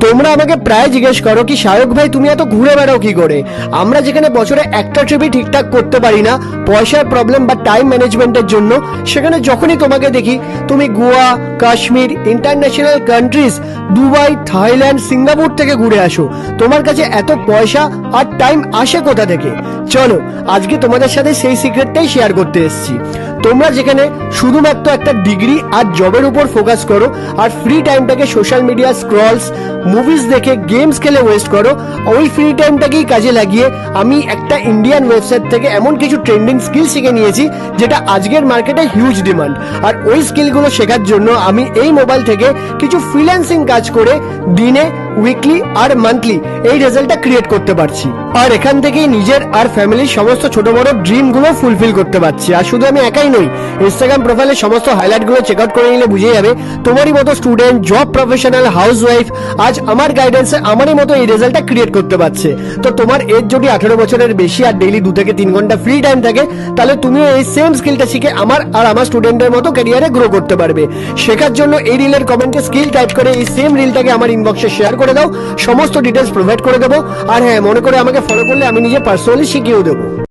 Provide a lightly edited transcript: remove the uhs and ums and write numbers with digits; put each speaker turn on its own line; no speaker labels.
তোমরা আমাকে প্রায় জিজ্ঞেস করো কি শায়ক ভাই তুমি এত ঘুরে বেড়াও কি করে। আমরা যেখানে বছরে একটা ট্রিপই ঠিকঠাক করতে পারি না পয়সার প্রবলেম বা টাইম ম্যানেজমেন্টের জন্য, সেখানে যখনই তোমাকে দেখি তুমি Goa, Kashmir, international countries, Dubai, Thailand, Singapore থেকে ঘুরে আসো। তোমার কাছে এত পয়সা আর টাইম আসে কোথা থেকে? চলো আজকে তোমাদের সাথে সেই সিক্রেটটাই শেয়ার করতে এসেছি। তোমরা যেখানে শুধুমাত্র একটা ডিগ্রি আর জবের উপর ফোকাস করো আর free টাইমটাকে social media scrolls, movies দেখে, গেমস খেলে ওয়েস্ট করো, ওই ফ্রি টাইমটাকেই কাজে লাগিয়ে আমি একটা ইন্ডিয়ান ওয়েবসাইট থেকে এমন কিছু ট্রেন্ডিং স্কিল শিখে নিয়েছি যেটা আজকের মার্কেটে হিউজ ডিমান্ড। আর ওই স্কিলগুলো শেখার জন্য আমি এই মোবাইল থেকে কিছু ফ্রিল্যান্সিং কাজ করে দিনে, উইকলি আর মান্থলি এই রেজাল্টটা ক্রিয়েট করতে পারছি। আর এখান থেকেই নিজের আর ফ্যামিলির সমস্ত ছোট বড় ড্রিম গুলো ফুলফিল করতে পারছি। আর শুধু আমি একাই নই, ইনস্টাগ্রাম প্রোফাইলের সমস্ত হাইলাইট গুলো চেক আউট করে নিলে বুঝে যাবে তোমারই মতো student, job professional, house wife আজ আমার গাইডেন্সে আমারই মতো এই রেজাল্টটা ক্রিয়েট করতে পারছে। তো তোমার এজ যদি 18 বছরের বেশি আর ডেইলি 2 থেকে 3 ঘন্টা ফ্রি টাইম থাকে, তাহলে তুমিও এই সেম স্কিলটা শিখে আমার স্টুডেন্টের মতো ক্যারিয়ারে গ্রো করতে পারবে। শেখার জন্য এই রিলের কমেন্টে স্কিল টাইপ করে এই সেম রিলটাকে আমার ইনবক্সে শেয়ার করে দাও, সমস্ত ডিটেলস প্রোভাইড করে দেবো। আর হ্যাঁ, মনে করে আমাকে ফলো করলে আমি নিজে পার্সোনালি শিখিয়েও দেবো।